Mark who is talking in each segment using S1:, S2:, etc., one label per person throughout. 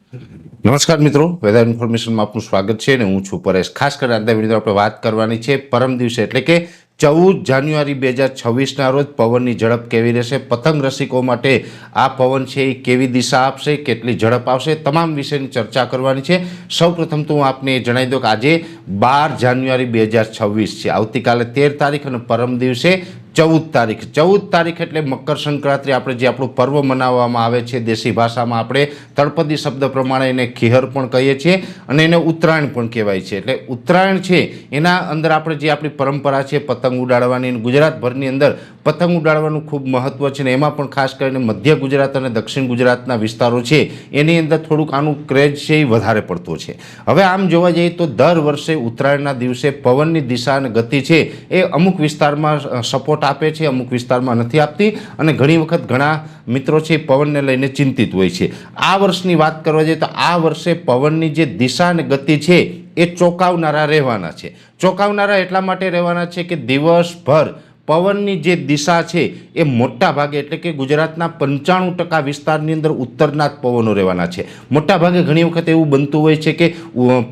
S1: નમસ્કાર મિત્રો, વેધર ઇન્ફોર્મેશનમાં આપનું સ્વાગત છે અને હું છું પરેશ। ખાસ કરીને આજના વિડીયોમાં આપણે વાત કરવાની છે પરમ દિવસે એટલે કે 14 જાન્યુઆરી 2026ના રોજ પવનની ઝડપ કેવી રહેશે, પતંગ રસિકો માટે આ પવન છે એ કેવી દિશા આપશે, કેટલી ઝડપ આવશે, તમામ વિષયની ચર્ચા કરવાની છે। સૌપ્રથમ તો હું આપને જણાવી દઉં કે આજે 12 જાન્યુઆરી 2026 છે, આવતીકાલે 13 તારીખ અને પરમ દિવસે 14 તારીખ એટલે મકર સંક્રાંતિ, આપણે જે આપણું પર્વ મનાવવામાં આવે છે, દેશી ભાષામાં આપણે તળપદી શબ્દ પ્રમાણે એને ખીહર પણ કહીએ છીએ અને એને ઉત્તરાયણ પણ કહેવાય છે। એટલે ઉત્તરાયણ છે એના અંદર આપણે જે આપણી પરંપરા છે પતંગ ઉડાડવાની, ગુજરાતભરની અંદર પતંગ ઉડાડવાનું ખૂબ મહત્વ છે ને એમાં પણ ખાસ કરીને મધ્ય ગુજરાત અને દક્ષિણ ગુજરાતના વિસ્તારો છે એની અંદર થોડુંક આનું ક્રેઝ છે એ વધારે પડતો છે। હવે આમ જોવા જઈએ તો દર વર્ષે ઉત્તરાયણના દિવસે પવનની દિશા અને ગતિ છે એ અમુક વિસ્તારમાં સપોર્ટ આપે છે, અમુક વિસ્તારમાં નથી આપતી અને ઘણી વખત ઘણા મિત્રો છે પવનને લઈને ચિંતિત હોય છે। આ વર્ષની વાત કરવા જઈએ તો આ વર્ષે પવનની જે દિશા અને ગતિ છે એ ચોંકાવનારા રહેવાના છે। ચોંકાવનારા એટલા માટે રહેવાના છે કે દિવસભર પવનની જે દિશા છે એ મોટા ભાગે એટલે કે ગુજરાતના 95% વિસ્તારની અંદર ઉત્તરના જ પવનો રહેવાના છે। મોટા ભાગે ઘણી વખત એવું બનતું હોય છે કે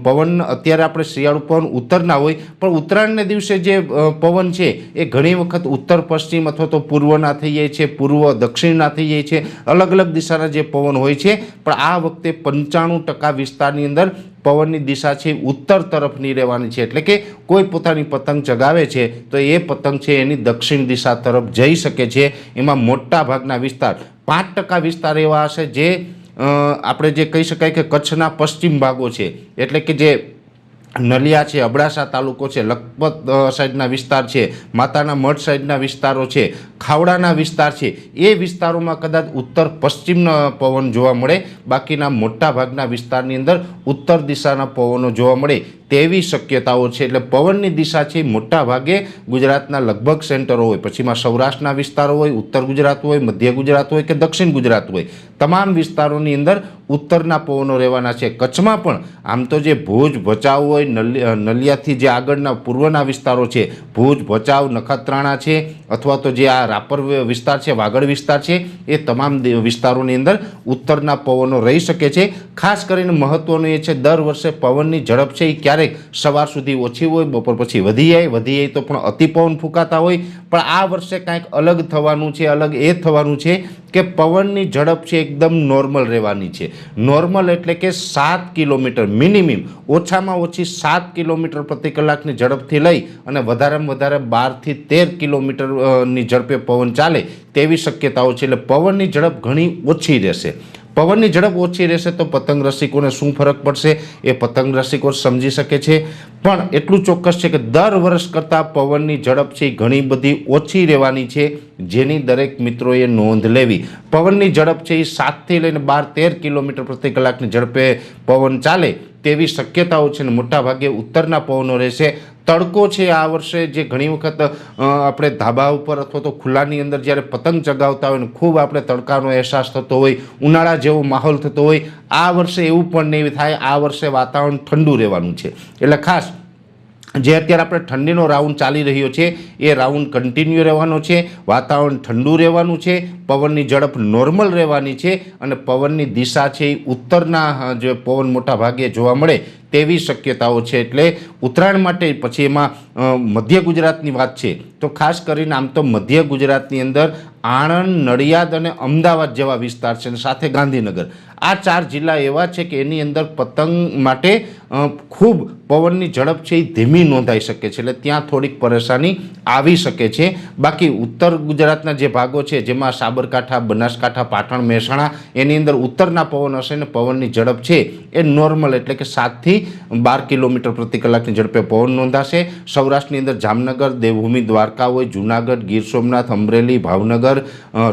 S1: પવન અત્યારે આપણે શિયાળુ પવન ઉત્તરના હોય પણ ઉત્તરાયણને દિવસે જે પવન છે એ ઘણી વખત ઉત્તર પશ્ચિમ અથવા તો પૂર્વના થઈ જાય છે, પૂર્વ દક્ષિણના થઈ જાય છે, અલગ અલગ દિશાના જે પવન હોય છે। પણ આ વખતે 95% વિસ્તારની અંદર પવનની દિશા છે ઉત્તર તરફની રહેવાની છે, એટલે કે કોઈ પોતાની પતંગ ચગાવે છે તો એ પતંગ છે એની દક્ષિણ દિશા તરફ જઈ શકે છે। એમાં મોટા ભાગના વિસ્તાર 5% વિસ્તાર એવા હશે જે આપણે જે કહી શકાય કે કચ્છના પશ્ચિમ ભાગો છે, એટલે કે જે નલિયા છે, અબડાસા તાલુકો છે, લખપત સાઈડના વિસ્તાર છે, માતાના મઢ સાઈડના વિસ્તારો છે, ખાવડાના વિસ્તાર છે, એ વિસ્તારોમાં કદાચ ઉત્તર પશ્ચિમના પવન જોવા મળે, બાકીના મોટા ભાગના વિસ્તારની અંદર ઉત્તર દિશાના પવનો જોવા મળે તેવી શક્યતાઓ છે। એટલે પવનની દિશા છે મોટા ભાગે ગુજરાતના લગભગ સેન્ટરો હોય, પછીમાં સૌરાષ્ટ્રના વિસ્તારો હોય, ઉત્તર ગુજરાત હોય, મધ્ય ગુજરાત હોય કે દક્ષિણ ગુજરાત હોય, તમામ વિસ્તારોની અંદર ઉત્તરના પવનો રહેવાના છે। કચ્છમાં પણ આમ તો જે ભુજ, ભચાઉ હોય, નલિયાથી જે આગળના પૂર્વના વિસ્તારો છે, ભુજ, ભચાઉ, નખત્રાણા છે અથવા તો જે આ રાપર વિસ્તાર છે, વાગડ વિસ્તાર છે, એ તમામ વિસ્તારોની અંદર ઉત્તરના પવનો રહી શકે છે। ખાસ કરીને મહત્વનું એ છે દર વર્ષે પવનની ઝડપ છે એ ક્યારેક સવાર સુધી ઓછી હોય, બપોર પછી વધી જાય તો પણ અતિ પવન ફૂંકાતા હોય, પણ આ વર્ષે કાંઈક અલગ થવાનું છે। અલગ એ થવાનું છે કે પવનની ઝડપ છે એકદમ નોર્મલ રહેવાની છે। નોર્મલ એટલે કે 7 કિલોમીટર મિનિમમ, ઓછામાં ઓછી 7 કિલોમીટર પ્રતિ કલાકની ઝડપથી લઈ અને વધારેમાં વધારે 12 થી 13 કિલોમીટરની ઝડપે પવન ચાલે તેવી શક્યતાઓ છે। એટલે પવનની ઝડપ ઘણી ઓછી રહેશે। પવનની ઝડપ ઓછી રહેશે તો પતંગ રસિકોને શું ફરક પડશે એ પતંગ રસિકો સમજી શકે છે, પણ એટલું ચોક્કસ છે કે દર વર્ષ કરતાં પવનની ઝડપ છે ઘણી બધી ઓછી રહેવાની છે, જેની દરેક મિત્રોએ નોંધ લેવી। પવનની ઝડપ છે એ 7 થી લઈને 12-13 કિલોમીટર પ્રતિ કલાકની ઝડપે પવન ચાલે તેવી શક્યતાઓ છે અને મોટાભાગે ઉત્તરના પવનો રહેશે। તડકો છે આ વર્ષે જે ઘણી વખત આપણે ધાબા ઉપર અથવા તો ખુલ્લાની અંદર જ્યારે પતંગ ચગાવતા હોય ને ખૂબ આપણે તડકાનો અહેસાસ થતો હોય, ઉનાળા જેવો માહોલ થતો હોય, આ વર્ષે એવું પણ નહીં થાય। આ વર્ષે વાતાવરણ ઠંડુ રહેવાનું છે, એટલે ખાસ જે અત્યારે આપણે ઠંડીનો રાઉન્ડ ચાલી રહ્યો છે એ રાઉન્ડ કન્ટિન્યુ રહેવાનો છે, વાતાવરણ ઠંડુ રહેવાનું છે, પવનની ઝડપ નોર્મલ રહેવાની છે અને પવનની દિશા છે એ ઉત્તરના જે પવન મોટા ભાગે જોવા મળે તેવી શક્યતાઓ છે। એટલે ઉત્તરાયણ માટે પછી એમાં મધ્ય ગુજરાતની વાત છે તો ખાસ કરીને આમ તો મધ્ય ગુજરાતની અંદર આણંદ, નડિયાદ અને અમદાવાદ જેવા વિસ્તાર છે અને સાથે ગાંધીનગર, આ 4 જિલ્લા એવા છે કે એની અંદર પતંગ માટે ખૂબ પવનની ઝડપ છે એ ધીમી નોંધાઈ શકે છે, એટલે ત્યાં થોડીક પરેશાની આવી શકે છે। બાકી ઉત્તર ગુજરાતના જે ભાગો છે જેમાં સાબરકાંઠા, બનાસકાંઠા, પાટણ, મહેસાણા, એની અંદર ઉત્તરના પવન હશે ને પવનની ઝડપ છે એ નોર્મલ એટલે કે 7 થી 12 કિલોમીટર પ્રતિ કલાકની ઝડપે પવન નોંધાશે। સૌરાષ્ટ્રની અંદર જામનગર, દેવભૂમિ, દ્વારકા હોય, જૂનાગઢ, ગીર સોમનાથ, અમરેલી, ભાવનગર,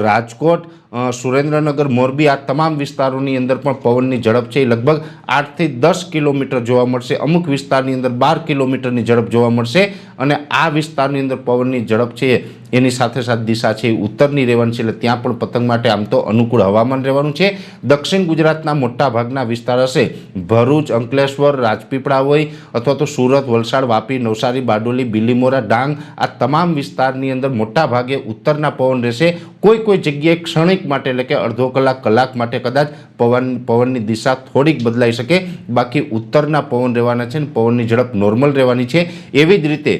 S1: રાજકોટ, સુરેન્દ્રનગર, મોરબી, આ તમામ વિસ્તારોની અંદર પણ પવનની ઝડપ છે એ લગભગ 8 થી 10 કિલોમીટર જોવા મળશે। અમુક વિસ્તારની અંદર 12 કિલોમીટરની ઝડપ જોવા મળશે અને આ વિસ્તારની અંદર પવનની ઝડપ છે એની સાથે સાથે દિશા છે એ ઉત્તરની રહેવાની છે, એટલે ત્યાં પણ પતંગ માટે આમ તો અનુકૂળ હવામાન રહેવાનું છે। દક્ષિણ ગુજરાતના મોટા ભાગના વિસ્તાર હશે, ભરૂચ, અંકલેશ્વર, રાજપીપળા હોય અથવા તો સુરત, વલસાડ, વાપી, નવસારી, બારડોલી, બિલીમોરા, ડાંગ, આ તમામ વિસ્તારની અંદર મોટા ભાગે ઉત્તરના પવન રહેશે। કોઈ જગ્યાએ ક્ષણિક ક્ષણિક માટે એટલે કે અડધો કલાક માટે કદાચ પવનની દિશા થોડીક બદલાઈ શકે, બાકી ઉત્તરના પવન રહેવાના છે અને પવનની ઝડપ નોર્મલ રહેવાની છે. એવી જ રીતે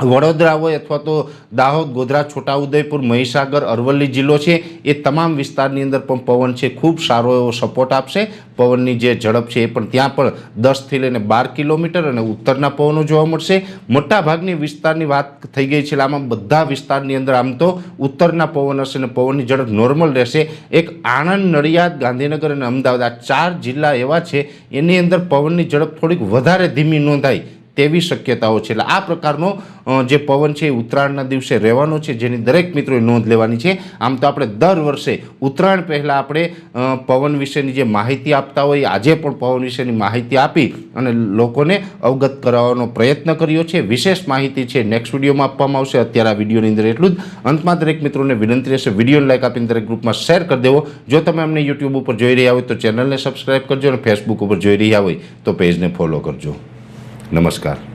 S1: વડોદરા હોય અથવા તો દાહોદ, ગોધરા, છોટાઉદેપુર, મહીસાગર, અરવલ્લી જિલ્લો છે, એ તમામ વિસ્તારની અંદર પણ પવન છે ખૂબ સારો એવો સપોર્ટ આપશે. પવનની જે ઝડપ છે એ પણ ત્યાં પણ 10થી લઈને 12 કિલોમીટર અને ઉત્તરના પવનો જોવા મળશે. મોટાભાગની વિસ્તારની વાત થઈ ગઈ છે, આમાં બધા વિસ્તારની અંદર આમ તો ઉત્તરના પવન હશે અને પવનની ઝડપ નોર્મલ રહેશે. એક આણંદ, નડિયાદ, ગાંધીનગર અને અમદાવાદ આ 4 જિલ્લા એવા છે એની અંદર પવનની ઝડપ થોડીક વધારે ધીમી નોંધાય તેવી શક્યતાઓ છે. એટલે આ પ્રકારનો જે પવન છે એ ઉત્તરાયણના દિવસે રહેવાનો છે, જેની દરેક મિત્રોએ નોંધ લેવાની છે. આમ તો આપણે દર વર્ષે ઉત્તરાયણ પહેલાં આપણે પવન વિશેની જે માહિતી આપતા હોય, આજે પણ પવન વિશેની માહિતી આપી અને લોકોને અવગત કરાવવાનો પ્રયત્ન કર્યો છે. વિશેષ માહિતી છે નેક્સ્ટ વિડીયોમાં આપવામાં આવશે. અત્યારે આ વિડીયોની અંદર એટલું જ. અંતમાં દરેક મિત્રોને વિનંતી રહેશે, વિડીયોને લાઈક આપીને દરેક ગ્રુપમાં શેર કરી દેવો. જો તમે અમને યુટ્યુબ ઉપર જોઈ રહ્યા હોય તો ચેનલને સબસ્ક્રાઈબ કરજો અને ફેસબુક ઉપર જોઈ રહ્યા હોય તો પેજને ફોલો કરજો. નમસ્કાર.